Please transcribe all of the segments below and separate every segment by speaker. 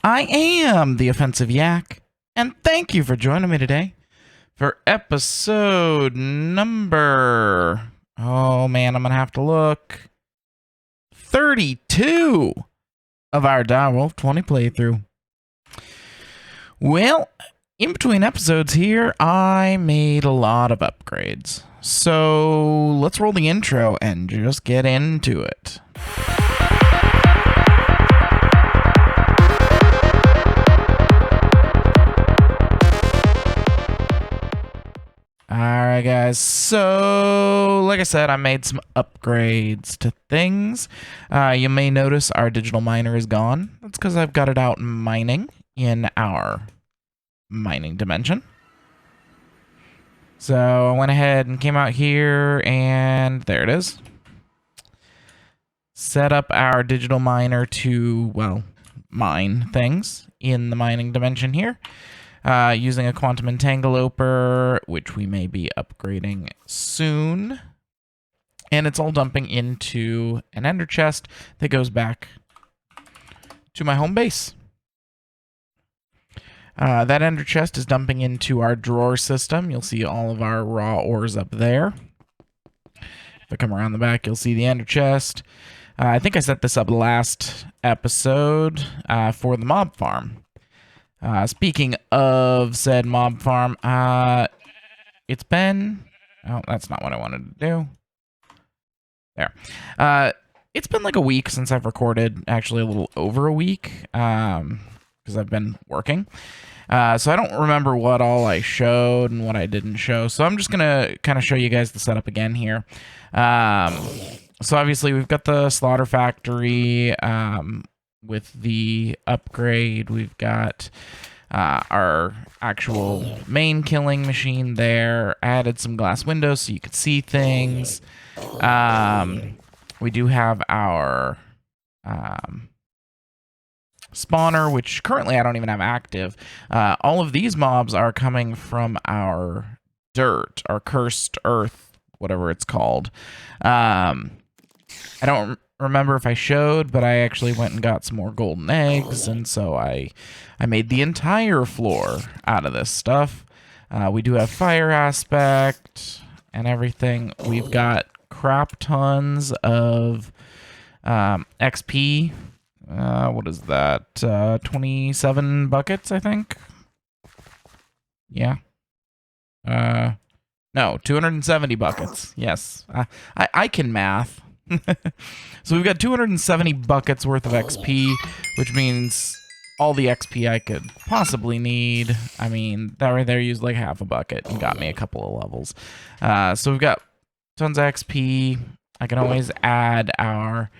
Speaker 1: I am the Offensive Yak, and thank you for joining me today for episode number... Oh man, I'm gonna have to look. 32 of our Direwolf20 playthrough. Well, in between episodes here, I made a lot of upgrades. So let's roll the intro and just get into it. Alright guys, so like I said, I made some upgrades to things. You may notice our digital miner is gone. That's because I've got it out mining in our mining dimension. So I went ahead and came out here and there it is. Set up our digital miner to, well, mine things in the mining dimension here. Using a quantum entangloper, which we may be upgrading soon. And it's all dumping into an ender chest that goes back to my home base. That ender chest is dumping into our drawer system. You'll see all of our raw ores up there. If I come around the back, you'll see the ender chest. I think I set this up last episode for the mob farm. Speaking of said mob farm, it's been... Oh, that's not what I wanted to do. There. It's been like a week since I've recorded, actually a little over a week, because I've been working. So I don't remember what all I showed and what I didn't show, so I'm just going to kind of show you guys the setup again here. So obviously we've got the slaughter factory, with the upgrade. We've got our actual main killing machine there. Added some glass windows so you could see things. We do have our spawner, which currently I don't even have active. All of these mobs are coming from our dirt, our cursed earth, whatever it's called. I don't remember if I showed, but I actually went and got some more golden eggs, and so I made the entire floor out of this stuff. We do have fire aspect and everything. We've got crap tons of XP. What is that? 27 buckets, I think. Yeah. No, 270 buckets. Yes. I can math. So we've got 270 buckets worth of XP, which means all the XP I could possibly need. I mean, that right there used like half a bucket and got me a couple of levels. So we've got tons of XP. I can always add our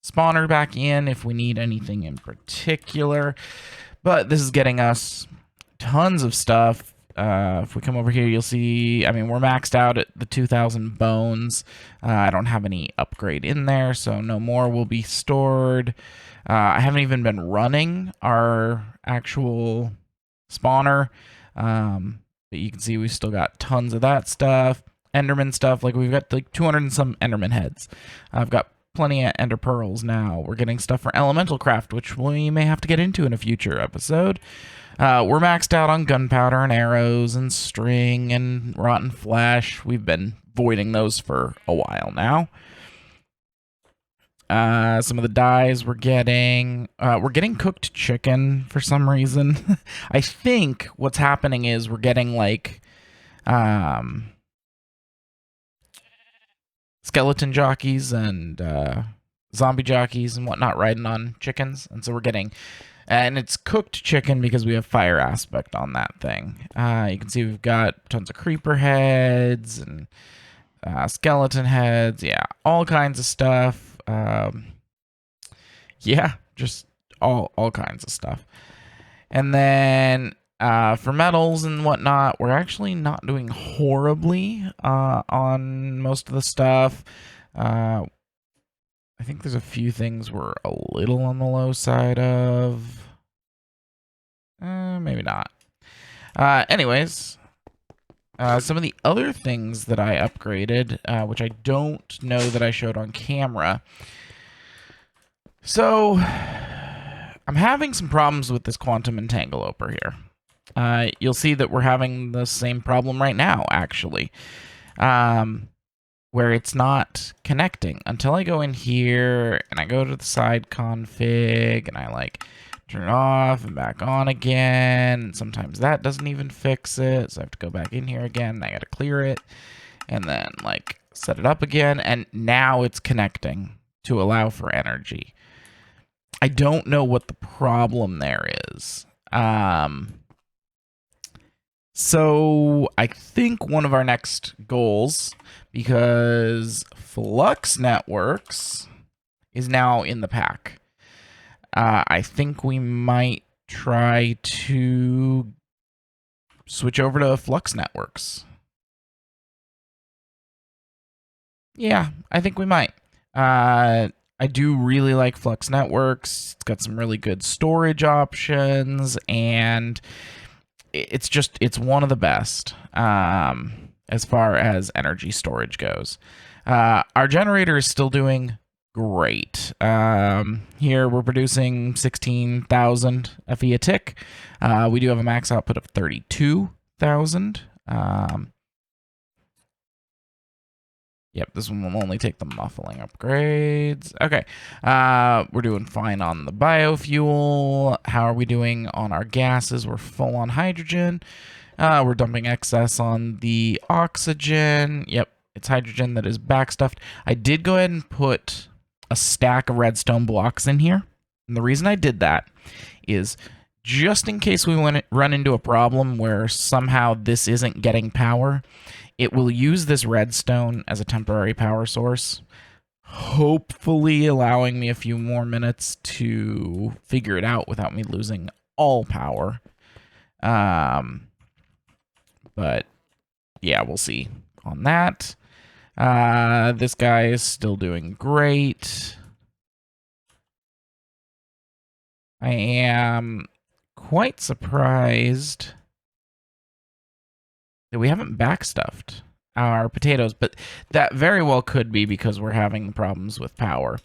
Speaker 1: spawner back in if we need anything in particular. But this is getting us tons of stuff. If we come over here, you'll see, I mean, we're maxed out at the 2,000 bones. I don't have any upgrade in there, so no more will be stored. I haven't even been running our actual spawner. But you can see we've still got tons of that stuff. Enderman stuff, like we've got like 200 and some Enderman heads. I've got plenty of Ender Pearls now. We're getting stuff for elemental craft, which we may have to get into in a future episode. We're maxed out on gunpowder and arrows and string and rotten flesh. We've been voiding those for a while now. Some of the dyes we're getting cooked chicken for some reason. I think what's happening is we're getting like skeleton jockeys and zombie jockeys and whatnot riding on chickens, and so we're getting... And it's cooked chicken because we have fire aspect on that thing. You can see we've got tons of creeper heads and skeleton heads. Yeah, all kinds of stuff. Yeah, just all kinds of stuff. And then for metals and whatnot, we're actually not doing horribly on most of the stuff. I think there's a few things we're a little on the low side of. Maybe not. Anyways, some of the other things that I upgraded, which I don't know that I showed on camera. So, I'm having some problems with this quantum entangloper here. You'll see that we're having the same problem right now, actually, where it's not connecting until I go in here and I go to the side config and I like turn it off and back on again. And sometimes that doesn't even fix it, so I have to go back in here again. I got to clear it and then like set it up again, and now it's connecting to allow for energy. I don't know what the problem there is. So I think one of our next goals, because Flux Networks is now in the pack, I think we might try to switch over to Flux Networks. Yeah, I think we might. I do really like Flux Networks. It's got some really good storage options, and it's one of the best as far as energy storage goes. Our generator is still doing great. Here we're producing 16,000 FE a tick. We do have a max output of 32,000. Yep, this one will only take the muffling upgrades. Okay, we're doing fine on the biofuel. How are we doing on our gases? We're full on hydrogen. We're dumping excess on the oxygen. Yep, it's hydrogen that is backstuffed. I did go ahead and put a stack of redstone blocks in here. And the reason I did that is just in case we run into a problem where somehow this isn't getting power, it will use this redstone as a temporary power source, hopefully allowing me a few more minutes to figure it out without me losing all power. But yeah, we'll see on that. This guy is still doing great. I am quite surprised that we haven't backstuffed our potatoes, but that very well could be because we're having problems with power.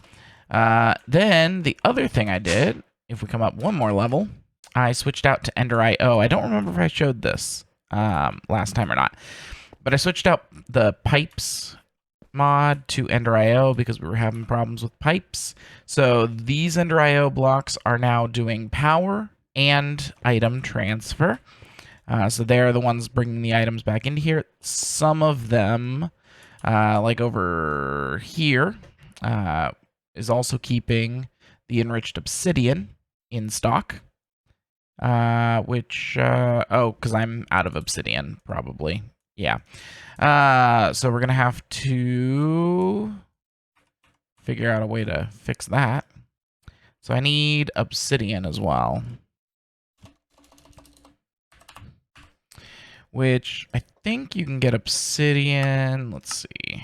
Speaker 1: Then the other thing I did, if we come up one more level, I switched out to Ender IO. I don't remember if I showed this last time or not, but I switched out the pipes mod to Ender IO because we were having problems with pipes. So these Ender IO blocks are now doing power and item transfer. So they're the ones bringing the items back into here. Some of them, like over here, is also keeping the enriched obsidian in stock. Which, because I'm out of obsidian, probably. Yeah. So we're going to have to figure out a way to fix that. So I need obsidian as well. Which I think you can get obsidian. Let's see.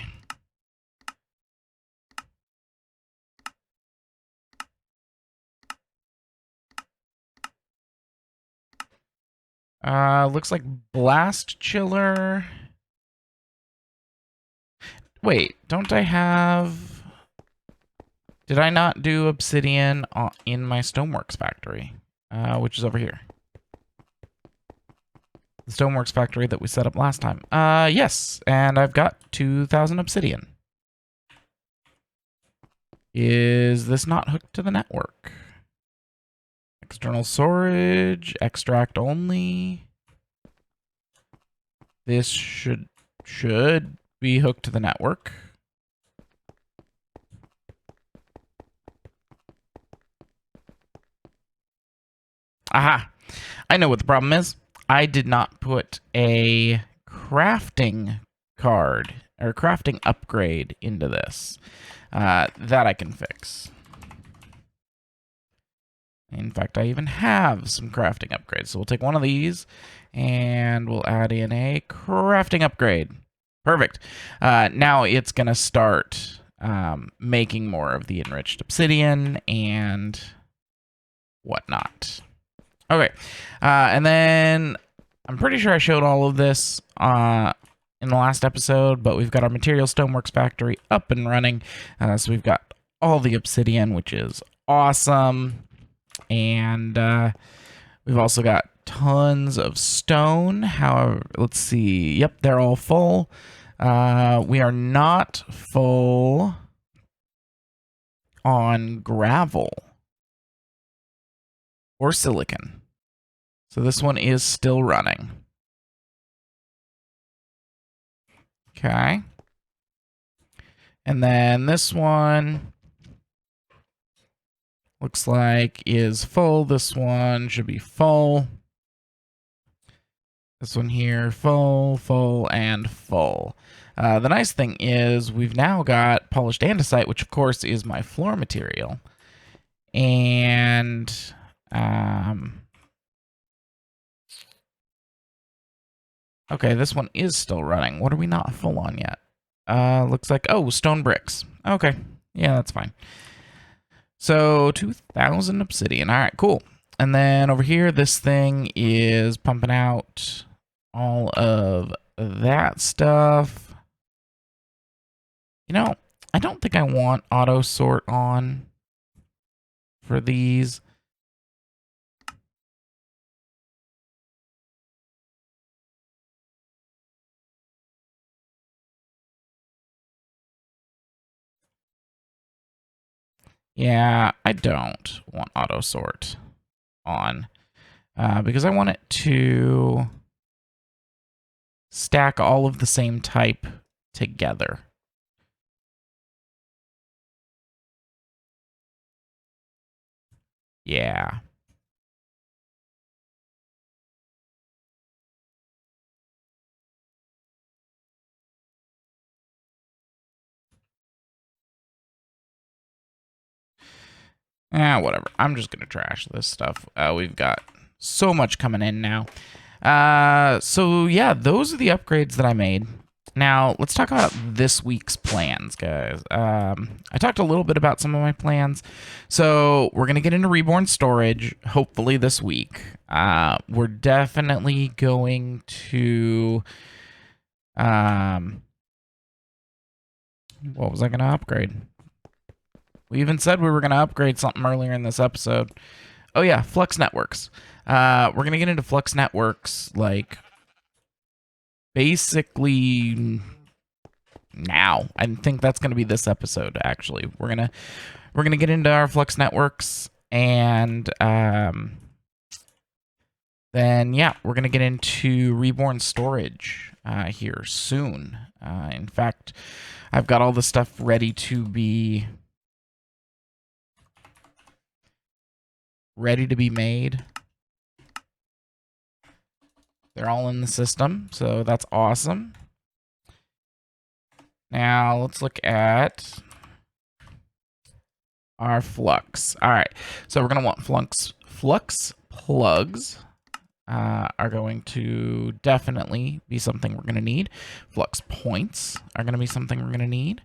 Speaker 1: Looks like blast chiller. Wait, don't I have... Did I not do obsidian in my Stoneworks factory? Which is over here. The Stoneworks factory that we set up last time. Yes, and I've got 2,000 obsidian. Is this not hooked to the network? External storage, extract only. This should be hooked to the network. Aha! I know what the problem is. I did not put a crafting card or crafting upgrade into this. That I can fix. In fact, I even have some crafting upgrades. So we'll take one of these and we'll add in a crafting upgrade. Perfect. Now it's going to start making more of the enriched obsidian and whatnot. Okay. And then I'm pretty sure I showed all of this in the last episode, but we've got our material Stoneworks factory up and running. So we've got all the obsidian, which is awesome. And we've also got tons of stone. However, let's see. Yep, they're all full. We are not full on gravel or silicon. So this one is still running. Okay. And then this one looks like is full. This one should be full. This one here, full, full, and full. The nice thing is we've now got polished andesite, which of course is my floor material. And okay, this one is still running. What are we not full on yet? Looks like, oh, stone bricks. Okay, yeah, that's fine. So 2,000 obsidian. All right, cool. And then over here, this thing is pumping out all of that stuff. You know, I don't think I want auto sort on for these. Yeah, I don't want auto sort on because I want it to stack all of the same type together. Yeah. Whatever. I'm just gonna trash this stuff. We've got so much coming in now. So yeah, those are the upgrades that I made. Now, let's talk about this week's plans, guys. I talked a little bit about some of my plans. So we're going to get into Reborn Storage, hopefully this week. We're definitely going to... what was I going to upgrade? We even said we were going to upgrade something earlier in this episode. Oh yeah, Flux Networks. We're going to get into Flux Networks, like... basically now. I think that's going to be this episode, actually. We're gonna get into our Flux Networks, and then yeah, we're gonna get into Reborn Storage here soon. In fact, I've got all the stuff ready to be made. They're all in the system, so that's awesome. Now, let's look at our Flux. All right, so we're going to want Flux plugs are going to definitely be something we're going to need. Flux points are going to be something we're going to need.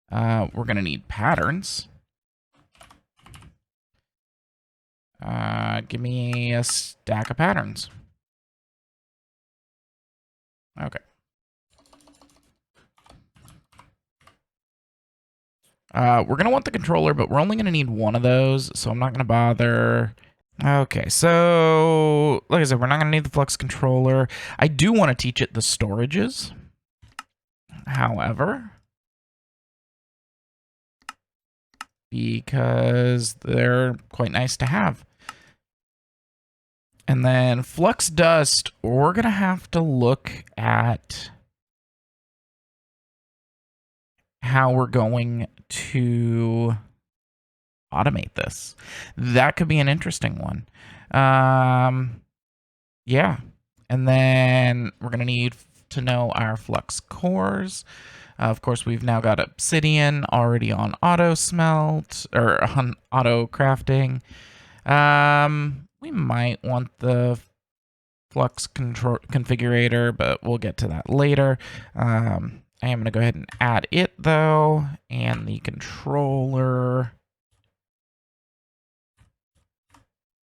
Speaker 1: We're going to need patterns. Give me a stack of patterns. Okay. We're going to want the controller, but we're only going to need one of those, so I'm not going to bother. Okay, so like I said, we're not going to need the Flux controller. I do want to teach it the storages. However, because they're quite nice to have. And then Flux Dust, we're going to have to look at how we're going to automate this. That could be an interesting one. Yeah. And then we're going to need to know our Flux cores. Of course, we've now got obsidian already on auto smelt or on auto crafting. We might want the Flux configurator, but we'll get to that later. I am going to go ahead and add it, though, and the controller.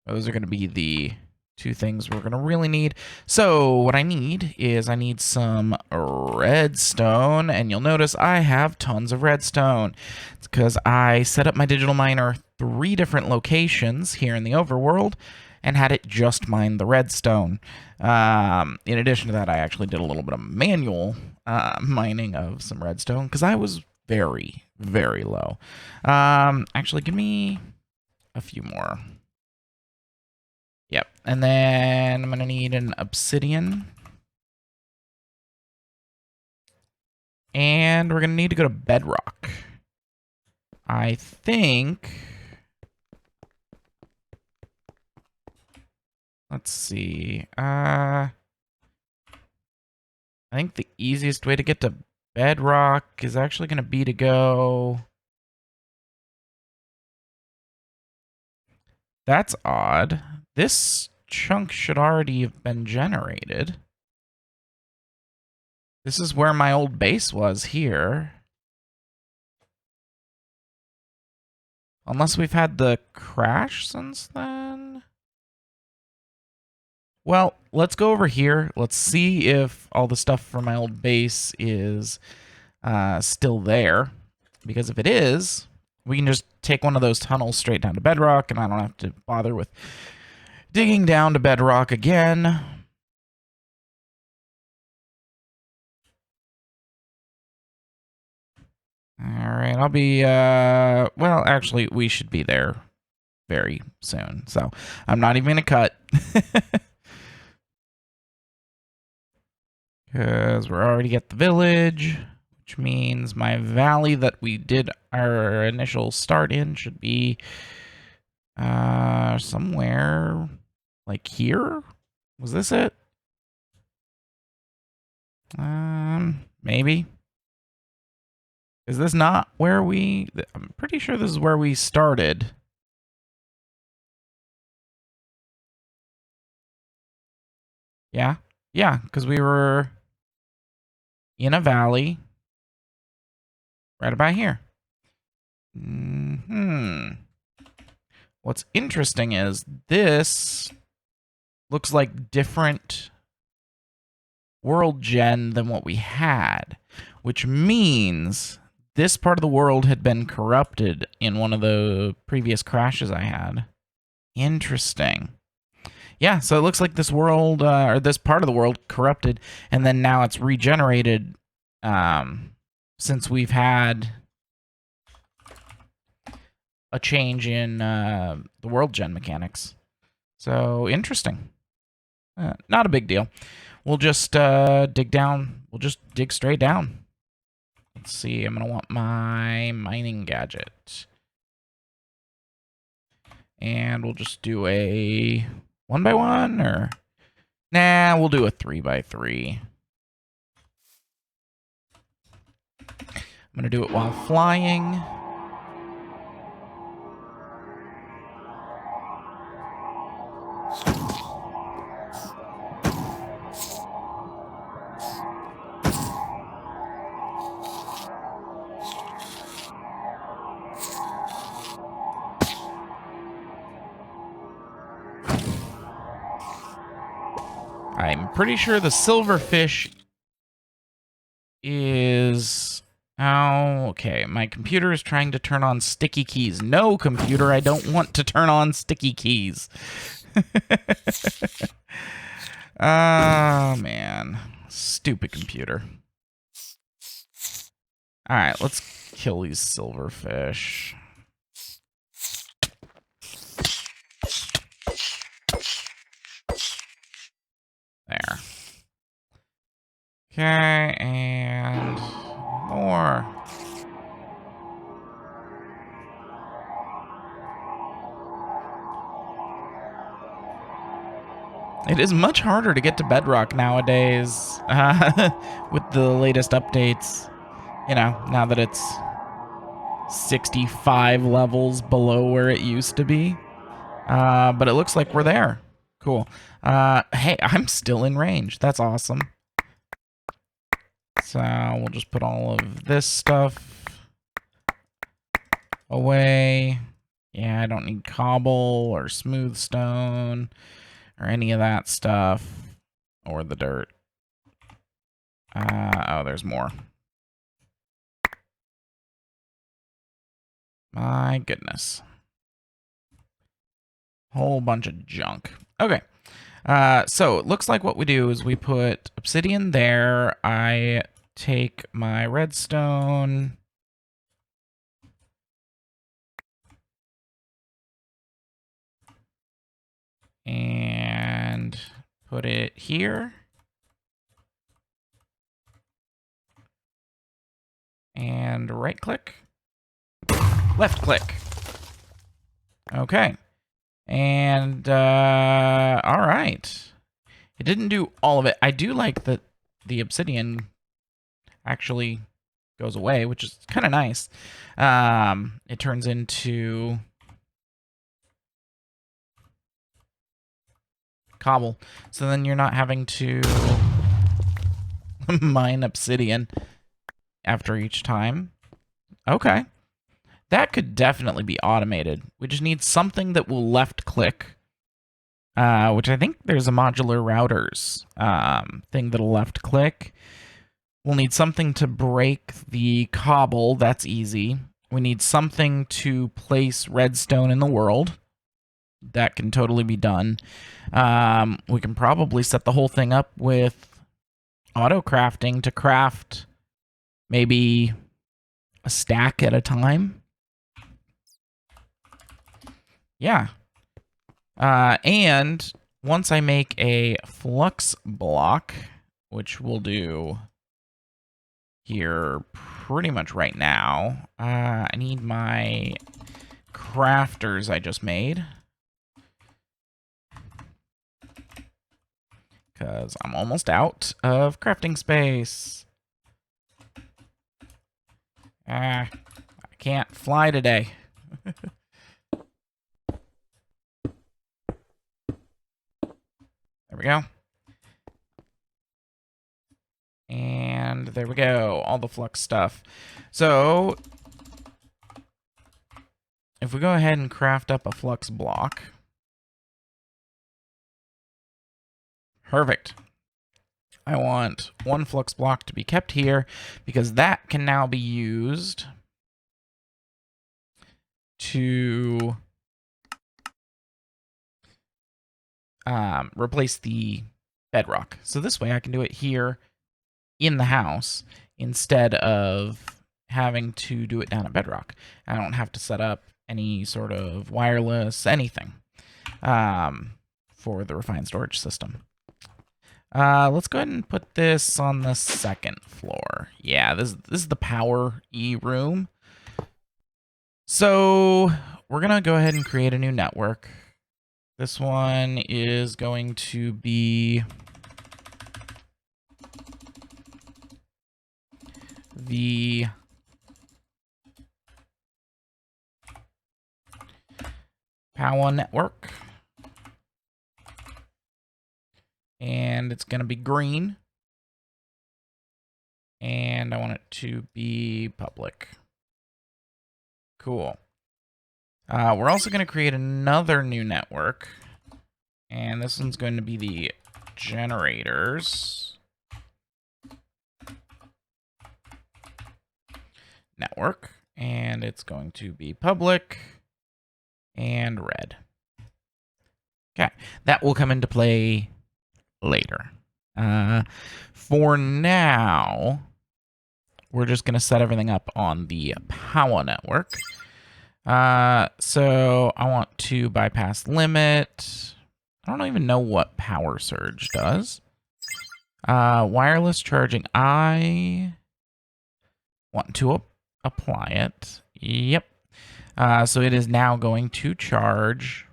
Speaker 1: Those are going to be the two things we're going to really need. So what I need is I need some redstone, and you'll notice I have tons of redstone. It's because I set up my digital miner 3 different locations here in the overworld and had it just mine the redstone. In addition to that, I actually did a little bit of manual mining of some redstone because I was very, very low. Actually, give me a few more. Yep, and then I'm going to need an obsidian. And we're going to need to go to bedrock. I think... Let's see. I think the easiest way to get to bedrock is actually going to be to go... That's odd. This chunk should already have been generated. This is where my old base was here. Unless we've had the crash since then. Well, let's go over here. Let's see if all the stuff from my old base is still there. Because if it is, we can just take one of those tunnels straight down to bedrock, and I don't have to bother with digging down to bedrock again. Alright, I'll be, well, actually, we should be there very soon, so I'm not even gonna cut. Because we're already at the village, which means my valley that we did our initial start in should be somewhere like here. Was this it? Maybe. Is this not where we... I'm pretty sure this is where we started. Yeah? Yeah, because we were in a valley right about here. What's interesting is this looks like different world gen than what we had, which means this part of the world had been corrupted in one of the previous crashes I had. Interesting. Yeah, so it looks like this world, or this part of the world corrupted, and then now it's regenerated since we've had a change in the world gen mechanics. So, interesting. Not a big deal. We'll just dig down. We'll just dig straight down. Let's see, I'm going to want my mining gadget. And we'll just do a 1x1, or... Nah, we'll do a 3x3. I'm going to do it while flying. I'm pretty sure the silverfish is... Oh, okay. My computer is trying to turn on sticky keys. No, computer, I don't want to turn on sticky keys. Oh, man. Stupid computer. Alright, let's kill these silverfish. There. Okay, and more. It is much harder to get to bedrock nowadays with the latest updates. You know, now that it's 65 levels below where it used to be. But it looks like we're there. Cool. Hey, I'm still in range. That's awesome. So we'll just put all of this stuff away. Yeah, I don't need cobble or smooth stone or any of that stuff, or the dirt. Oh, there's more. My goodness. Whole bunch of junk. Okay. So it looks like what we do is we put obsidian there. I take my redstone. And put it here. And right click. Left click. Okay. And, all right. It didn't do all of it. I do like that the obsidian actually goes away, which is kind of nice. It turns into cobble. So then you're not having to mine obsidian after each time. Okay. That could definitely be automated. We just need something that will left click, which I think there's a modular routers thing that'll left click. We'll need something to break the cobble. That's easy. We need something to place redstone in the world. That can totally be done. We can probably set the whole thing up with auto crafting to craft maybe a stack at a time. Yeah. And once I make a flux block, which we'll do here pretty much right now, I need my crafters I just made, because I'm almost out of crafting space. I can't fly today. There we go. And there we go. All the flux stuff. So if we go ahead and craft up a flux block. Perfect. I want one flux block to be kept here because that can now be used to replace the bedrock. So this way I can do it here in the house instead of having to do it down at bedrock. I don't have to set up any sort of wireless anything for the refined storage system. Let's go ahead and put this on the second floor. Yeah, this is the power E room. So we're gonna go ahead and create a new network. This one is going to be the power network. And it's going to be green. And I want it to be public. Cool. We're also going to create another new network. And this one's going to be the generators network. And it's going to be public and red. Okay, that will come into play later. For now, we're just going to set everything up on the power network. So I want to bypass limit. I don't even know what power surge does. Wireless charging. I want to apply it. Yep. So it is now going to charge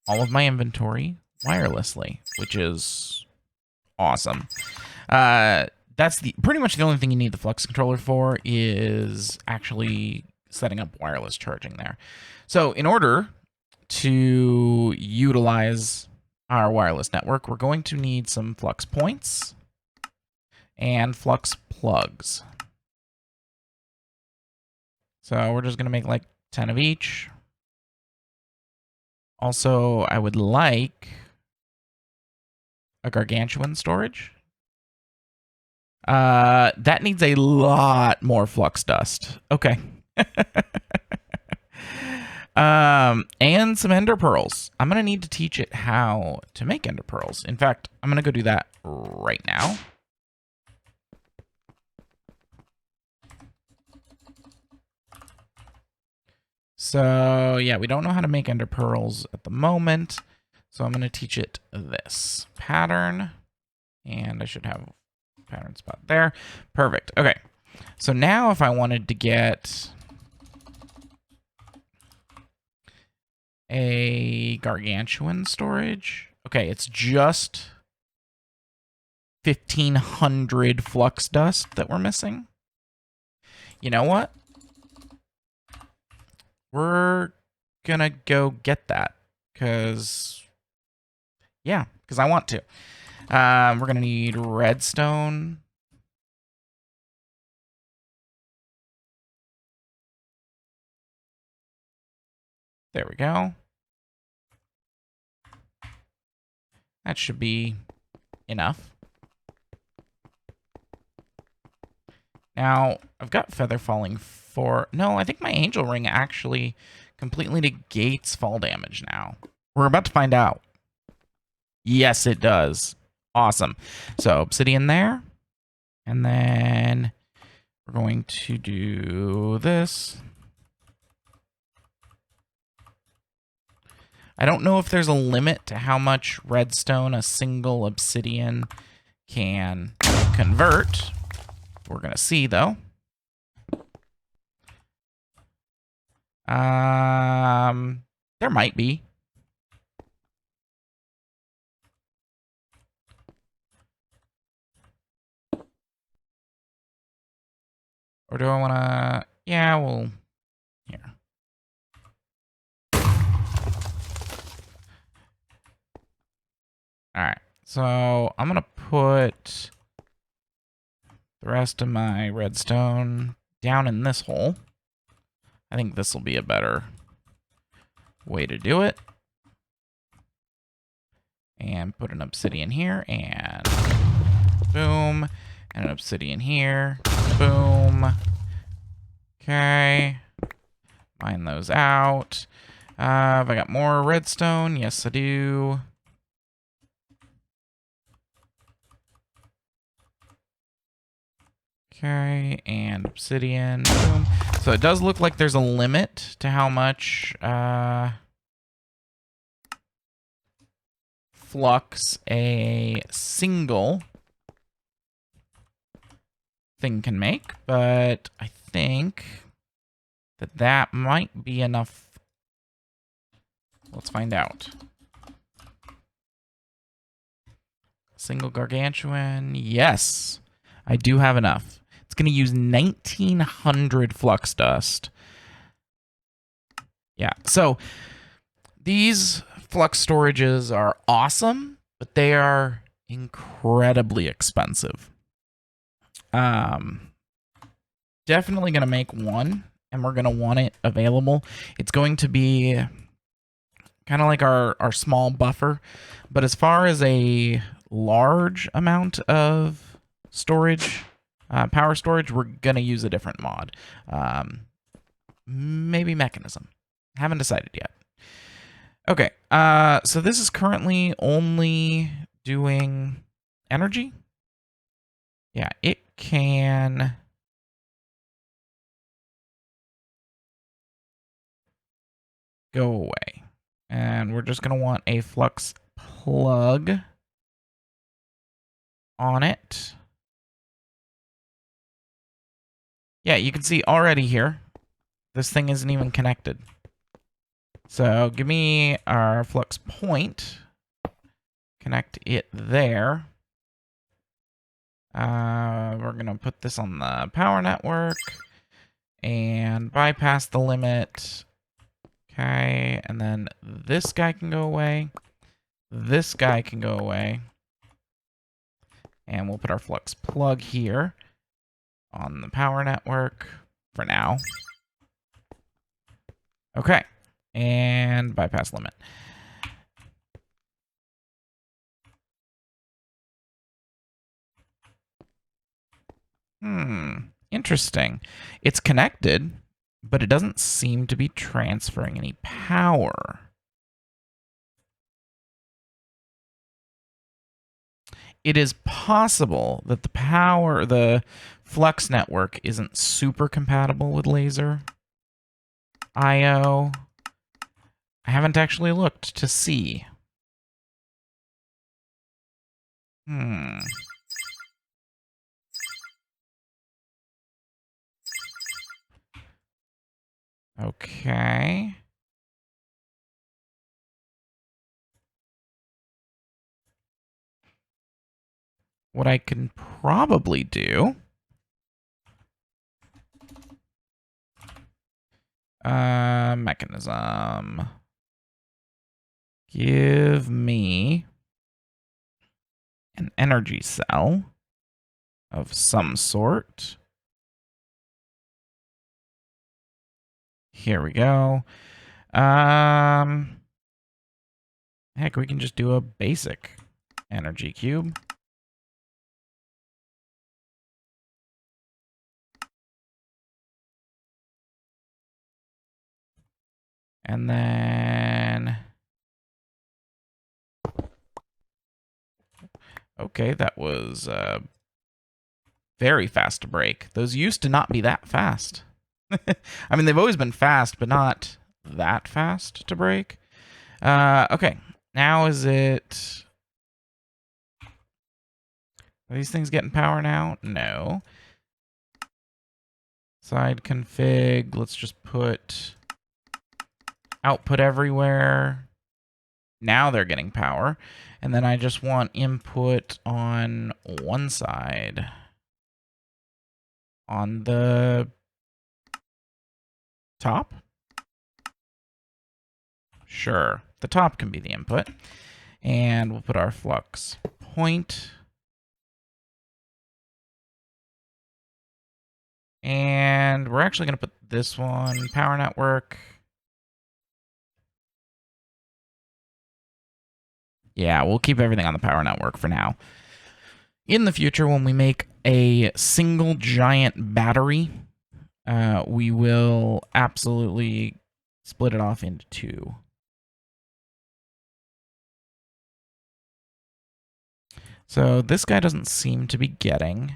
Speaker 1: all of my inventory wirelessly, which is awesome. That's pretty much the only thing you need the Flux controller for is actually setting up wireless charging there. So in order to utilize our wireless network, we're going to need some Flux points and Flux plugs. So we're just going to make like 10 of each. Also, I would like a gargantuan storage. That needs a lot more flux dust. Okay. And some ender pearls. I'm gonna need to teach it how to make ender pearls. In fact, I'm gonna go do that right now. So yeah, we don't know how to make ender pearls at the moment. So I'm gonna teach it this pattern, and I should have a pattern spot there. Perfect. Okay. So now if I wanted to get a gargantuan storage, okay, it's just 1,500 flux dust that we're missing. You know what? We're gonna go get that because I want to. We're gonna need redstone. There we go. That should be enough. Now, I've got feather falling for... No, I think my angel ring actually completely negates fall damage now. We're about to find out. Yes, it does. Awesome. So, obsidian there. And then we're going to do this. I don't know if there's a limit to how much redstone a single obsidian can convert. We're going to see, though. There might be. Or do I want to... Yeah, well... Here. Alright, so I'm going to put the rest of my redstone down in this hole. I think this will be a better way to do it. And put an obsidian here, and boom. And an obsidian here, boom. Okay. Mine those out. Have I got more redstone? Yes, I do. Okay, and obsidian, boom. So it does look like there's a limit to how much flux a single thing can make, but I think that might be enough. Let's find out. Single gargantuan, yes, I do have enough. It's going to use 1,900 flux dust. Yeah, so these flux storages are awesome, but they are incredibly expensive. Definitely going to make one, and we're going to want it available. It's going to be kind of like our small buffer, but as far as a large amount of storage, power storage, we're going to use a different mod. Maybe mechanism. Haven't decided yet. Okay, so this is currently only doing energy. Yeah, it can... go away. And we're just going to want a flux plug on it. Yeah, you can see already here, this thing isn't even connected. So give me our flux point. Connect it there. We're going to put this on the power network and bypass the limit. Okay, and then this guy can go away. This guy can go away. And we'll put our flux plug here on the power network for now. Okay, and bypass limit. Interesting. It's connected, but it doesn't seem to be transferring any power. It is possible that the Flux network isn't super compatible with laser I/O. I haven't actually looked to see. Okay. What I can probably do... mechanism. Give me an energy cell of some sort. Here we go. Heck, we can just do a basic energy cube. And then... Okay, that was very fast to break. Those used to not be that fast. I mean, they've always been fast, but not that fast to break. Okay, now is it... Are these things getting power now? No. Side config, let's just put output everywhere. Now they're getting power. And then I just want input on one side. On the top? Sure, the top can be the input. And we'll put our flux point. And we're actually going to put this one, power network. Yeah, we'll keep everything on the power network for now. In the future, when we make a single giant battery, we will absolutely split it off into two. So this guy doesn't seem to be getting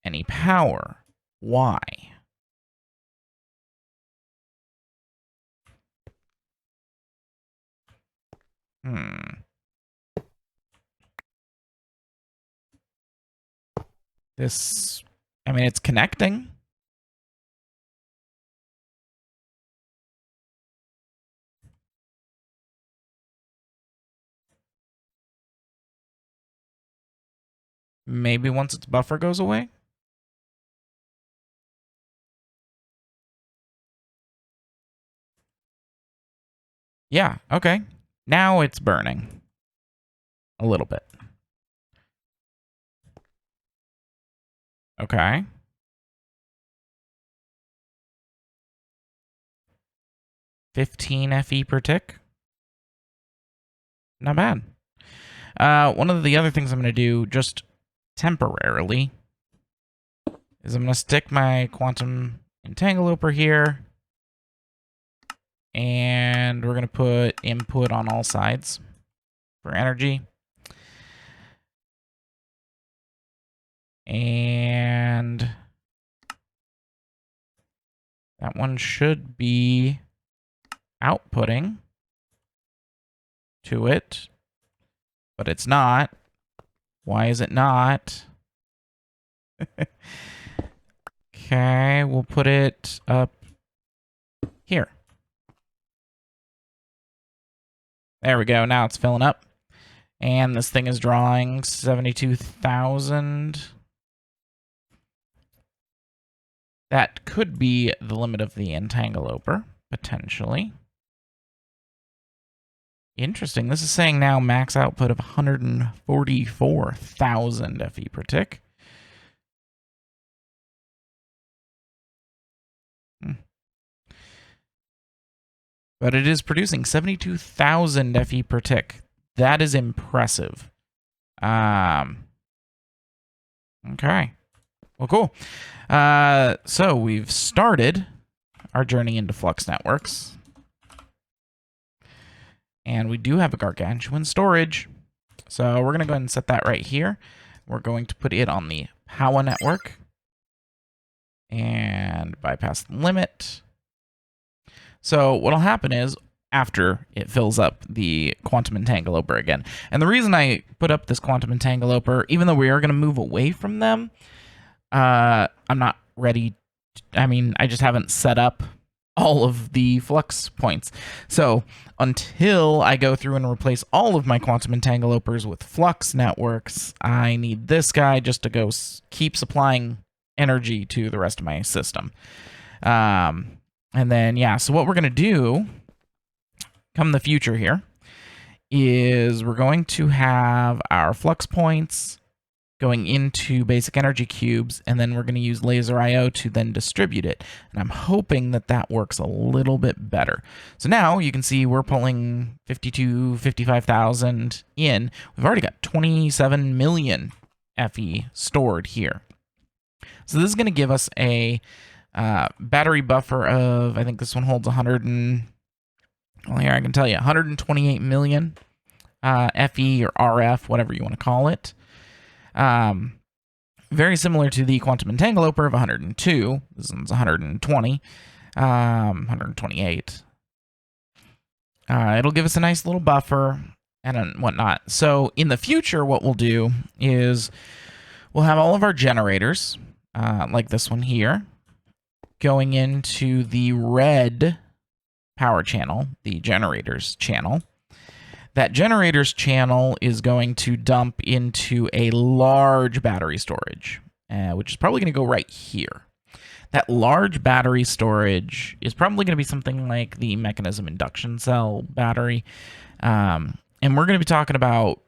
Speaker 1: any power. Why? This, I mean, it's connecting. Maybe once its buffer goes away? Yeah, okay. Now it's burning. A little bit. Okay. 15 FE per tick. Not bad. One of the other things I'm going to do, just temporarily, is I'm going to stick my quantum entangloper here. And we're going to put input on all sides for energy. And that one should be outputting to it, but it's not. Why is it not? Okay, we'll put it up here. There we go. Now it's filling up. And this thing is drawing 72,000. That could be the limit of the entangloper, potentially. Interesting. This is saying now max output of 144,000 FE per tick. But it is producing 72,000 FE per tick. That is impressive. Okay. Well, cool. So we've started our journey into Flux Networks. And we do have a gargantuan storage. So we're going to go ahead and set that right here. We're going to put it on the power network. And bypass the limit. So what'll happen is, after it fills up the quantum entangloper again. And the reason I put up this quantum entangloper, even though we are going to move away from them, I'm not ready. I just haven't set up all of the flux points. So until I go through and replace all of my quantum entanglopers with Flux Networks, I need this guy just to go keep supplying energy to the rest of my system. And then, yeah, so what we're going to do come the future here is we're going to have our flux points going into basic energy cubes, and then we're going to use laser IO to then distribute it. And I'm hoping that that works a little bit better. So now you can see we're pulling 55,000 in. We've already got 27 million FE stored here. So this is going to give us a battery buffer of, I think this one holds 128 million FE or RF, whatever you want to call it. Very similar to the quantum entangloper of 102. This one's 120, 128. It'll give us a nice little buffer and whatnot. So in the future, what we'll do is we'll have all of our generators, like this one here, going into the red power channel, the generators channel. That generators channel is going to dump into a large battery storage, which is probably going to go right here. That large battery storage is probably going to be something like the mechanism induction cell battery. And we're going to be talking about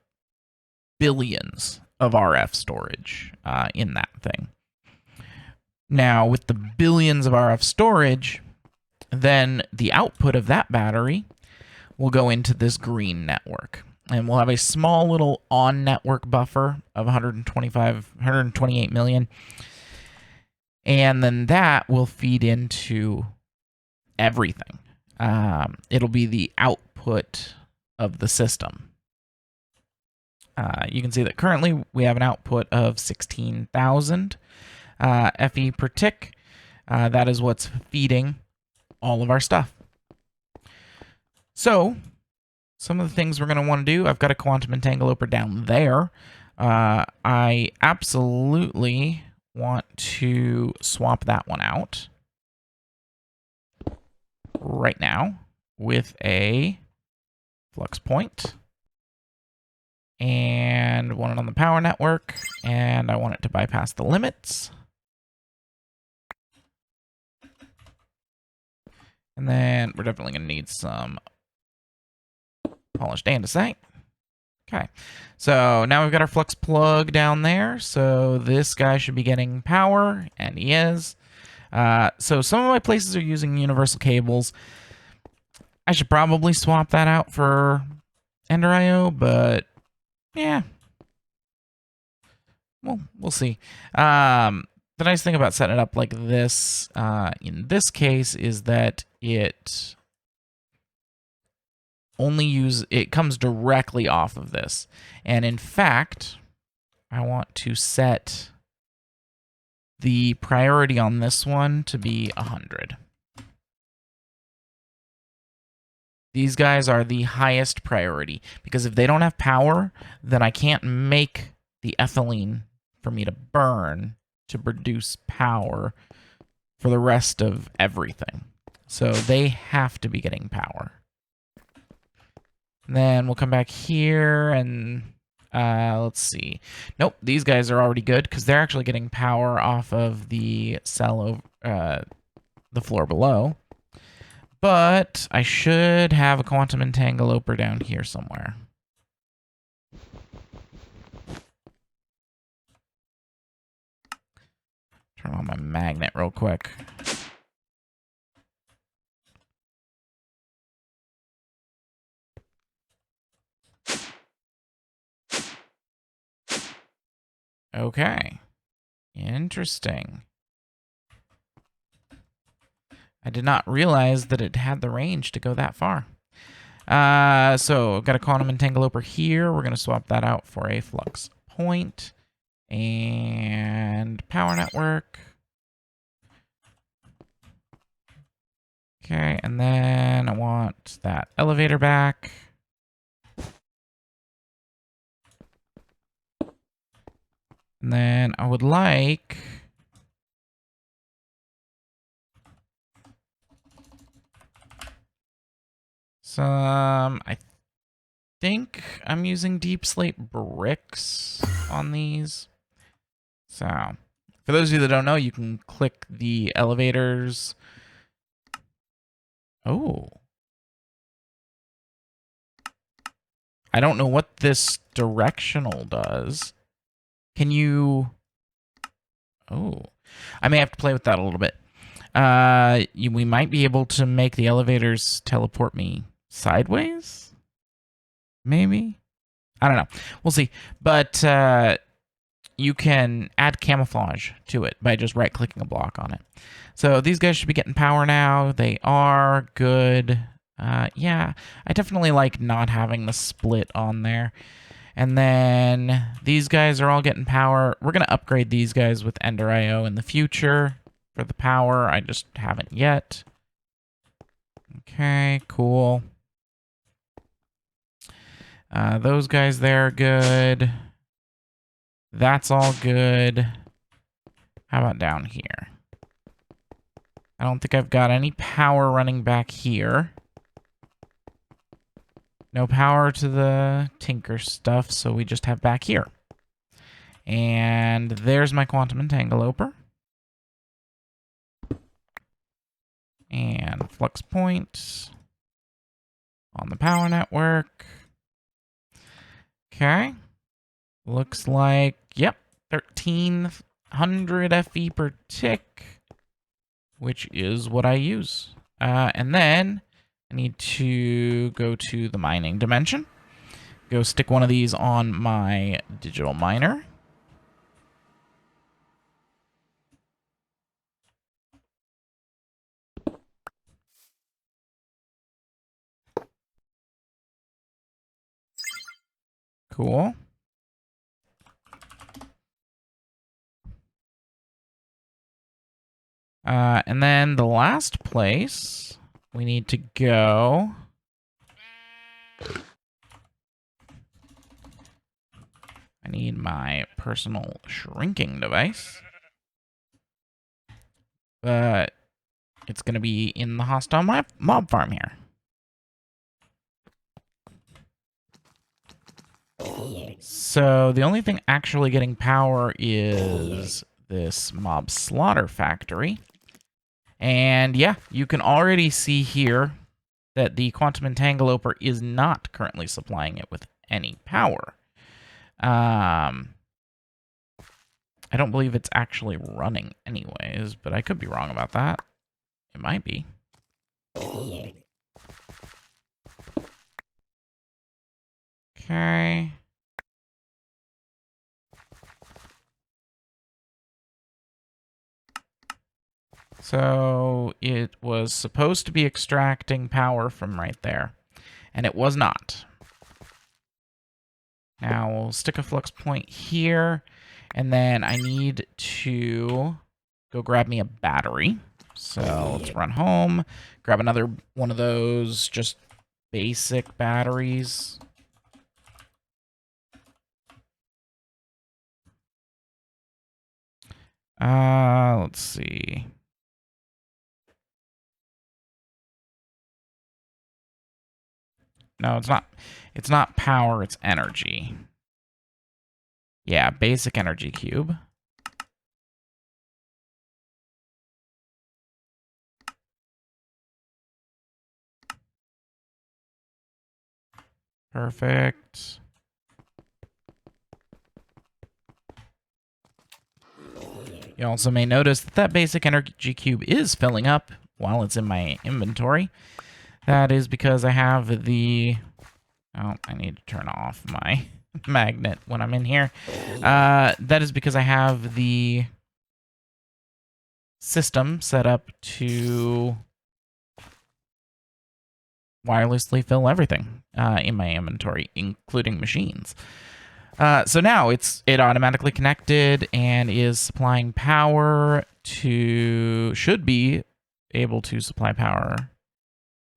Speaker 1: billions of RF storage in that thing. Now, with the billions of RF storage, then the output of that battery will go into this green network. And we'll have a small little on-network buffer of 128 million. And then that will feed into everything. It'll be the output of the system. You can see that currently we have an output of 16,000 FE per tick. That is what's feeding all of our stuff. So, some of the things we're going to want to do, I've got a quantum entangloper down there. I absolutely want to swap that one out right now with a flux point. And one on the power network, and I want it to bypass the limits. And then we're definitely going to need some polished andesite. Okay, so now we've got our flux plug down there. So this guy should be getting power, and he is. So some of my places are using universal cables. I should probably swap that out for Ender IO, but yeah. Well, we'll see. The nice thing about setting it up like this, in this case, is that it comes directly off of this. And in fact, I want to set the priority on this one to be 100. These guys are the highest priority, because if they don't have power, then I can't make the ethylene for me to burn to produce power for the rest of everything. So they have to be getting power. And then we'll come back here and let's see. Nope, these guys are already good because they're actually getting power off of the cell over the floor below. But I should have a quantum entangloper down here somewhere. Turn on my magnet real quick. Okay. Interesting. I did not realize that it had the range to go that far. So I've got a quantum entangloper here. We're going to swap that out for a flux point and power network. Okay, and then I want that elevator back. And then I would like some, I think I'm using deep slate bricks on these. So, for those of you that don't know, you can click the elevators. Oh. I don't know what this directional does. Can you... Oh. I may have to play with that a little bit. We might be able to make the elevators teleport me sideways? Maybe? I don't know. We'll see. But you can add camouflage to it by just right-clicking a block on it. So these guys should be getting power now. They are good. Yeah, I definitely like not having the split on there. And then these guys are all getting power. We're going to upgrade these guys with Ender IO in the future for the power. I just haven't yet. Okay, cool. Those guys there are good. That's all good. How about down here? I don't think I've got any power running back here. No power to the Tinker stuff, so we just have back here. And there's my quantum entangloper. And flux point on the power network. Okay. Looks like, yep, 1300 FE per tick, which is what I use. And then I need to go to the mining dimension. Go stick one of these on my digital miner. Cool. And then the last place we need to go. I need my personal shrinking device. But it's going to be in the hostile mob farm here. So the only thing actually getting power is this mob slaughter factory. And yeah, you can already see here that the quantum entangloper is not currently supplying it with any power. I don't believe it's actually running anyways, but I could be wrong about that. It might be. Okay. So it was supposed to be extracting power from right there, and it was not. Now we'll stick a flux point here, and then I need to go grab me a battery. So let's run home, grab another one of those just basic batteries. Let's see. No, it's not. It's not power, it's energy. Yeah, basic energy cube. Perfect. You also may notice that that basic energy cube is filling up while it's in my inventory. That is because I have the... Oh, I need to turn off my magnet when I'm in here. That is because I have the system set up to wirelessly fill everything in my inventory, including machines. So now it automatically connected and is supplying power to, should be able to supply power.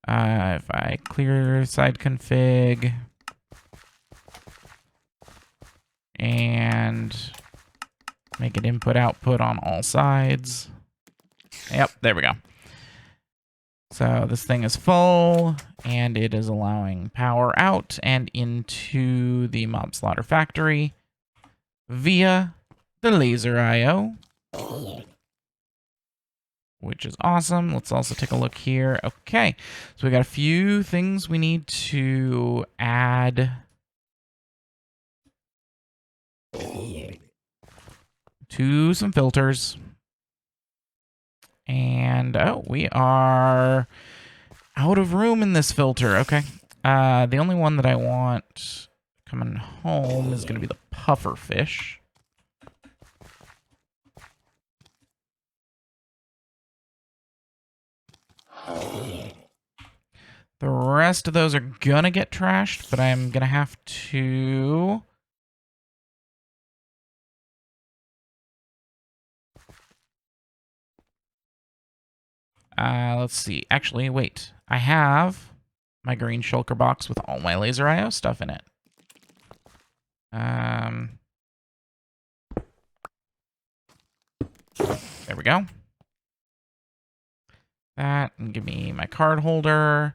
Speaker 1: If I clear side config and make it input output on all sides. Yep, there we go. So this thing is full, and it is allowing power out and into the mob slaughter factory via the laser IO, which is awesome. Let's also take a look here. Okay, so we got a few things we need to add to some filters. And, oh, we are out of room in this filter. Okay. The only one that I want coming home is going to be the puffer fish. The rest of those are going to get trashed, but I'm going to have to... let's see. Actually, wait. I have my green shulker box with all my laser IO stuff in it. There we go. That, and give me my card holder,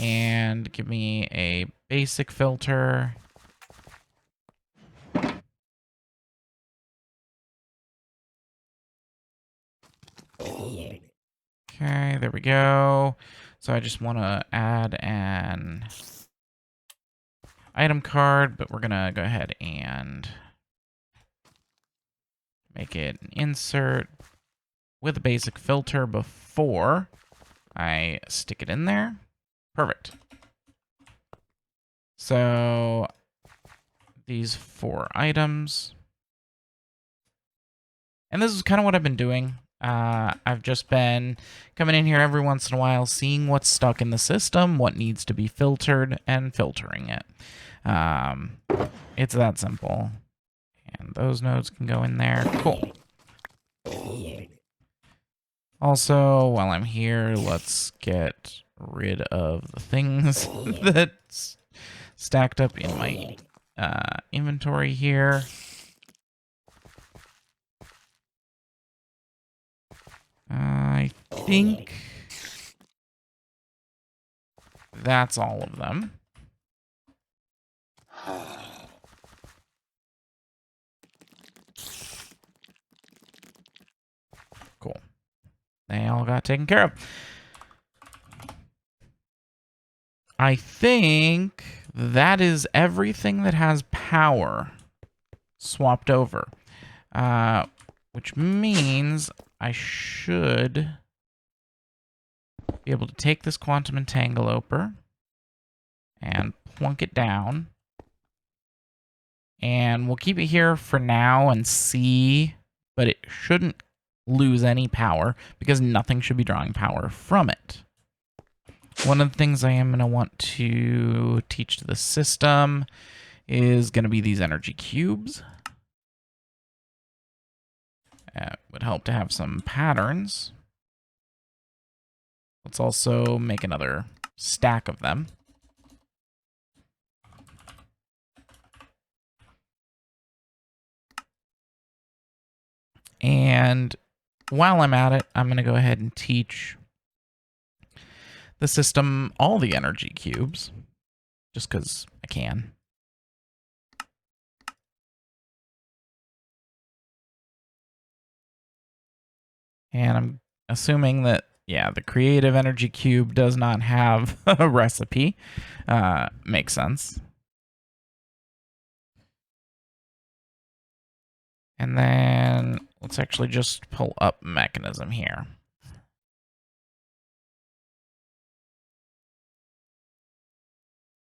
Speaker 1: and give me a basic filter. Okay, there we go. So I just want to add an item card, but we're going to go ahead and make it an insert with a basic filter before I stick it in there. Perfect. So these 4 items. And this is kind of what I've been doing. I've just been coming in here every once in a while, seeing what's stuck in the system, what needs to be filtered, and filtering it. It's that simple. And those nodes can go in there. Cool. Also, while I'm here, let's get rid of the things that's stacked up in my inventory here. I think that's all of them. Cool. They all got taken care of. I think that is everything that has power swapped over. Which means I should be able to take this quantum entangloper and plunk it down. And we'll keep it here for now and see, but it shouldn't lose any power because nothing should be drawing power from it. One of the things I am going to want to teach to the system is going to be these energy cubes. It would help to have some patterns. Let's also make another stack of them. And while I'm at it, I'm going to go ahead and teach the system all the energy cubes, just because I can. And I'm assuming that, yeah, the creative energy cube does not have a recipe. Makes sense. And then let's actually just pull up mechanism here.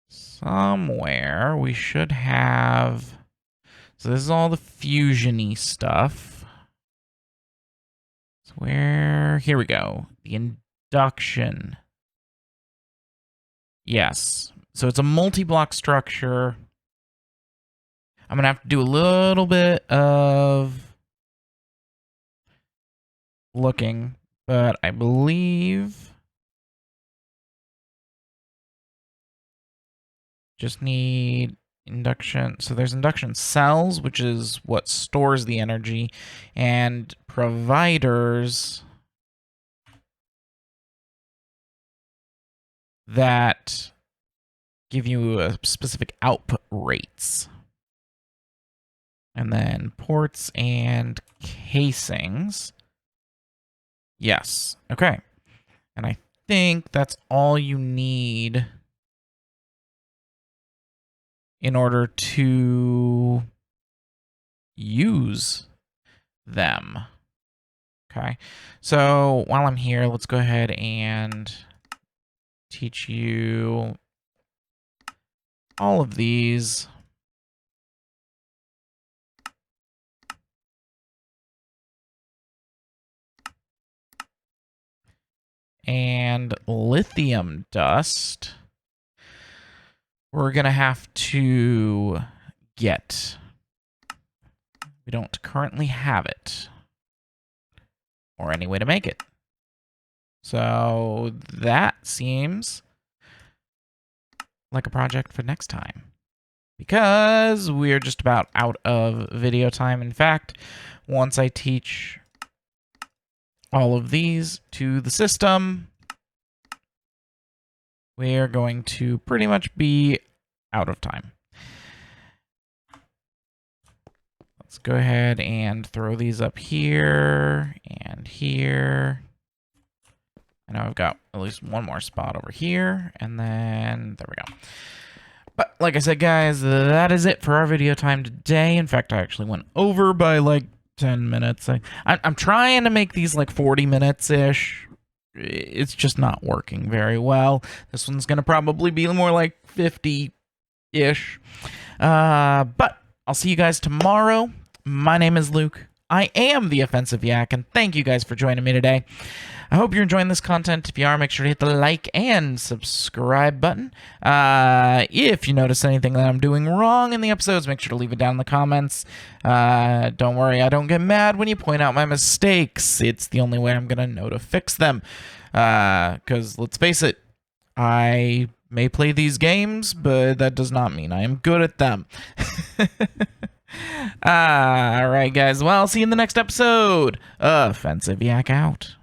Speaker 1: Somewhere we should have... So this is all the fusion-y stuff. So where... Here we go. The induction. Yes. So it's a multi-block structure. I'm going to have to do a little bit of looking, but I believe just need induction. So there's induction cells, which is what stores the energy, and providers that give you a specific output rates. And then ports and casings. Yes. Okay. And I think that's all you need in order to use them. Okay. So while I'm here, let's go ahead and teach you all of these. And lithium dust, we're going to have to get. We don't currently have it, or any way to make it. So that seems like a project for next time, because we're just about out of video time. In fact, once I teach all of these to the system, we're going to pretty much be out of time. Let's go ahead and throw these up here and here. I know I've got at least one more spot over here, and then there we go. But like I said, guys, that is it for our video time today. In fact, I actually went over by like 10 minutes. I'm trying to make these like 40 minutes-ish. It's just not working very well. This one's going to probably be more like 50-ish. But I'll see you guys tomorrow. My name is Luke. I am the Offensive Yak, and thank you guys for joining me today. I hope you're enjoying this content. If you are, make sure to hit the like and subscribe button. If you notice anything that I'm doing wrong in the episodes, make sure to leave it down in the comments. Don't worry, I don't get mad when you point out my mistakes. It's the only way I'm going to know to fix them. Because let's face it, I may play these games, but that does not mean I am good at them. Alright, guys. Well, I'll see you in the next episode. Offensive Yak out.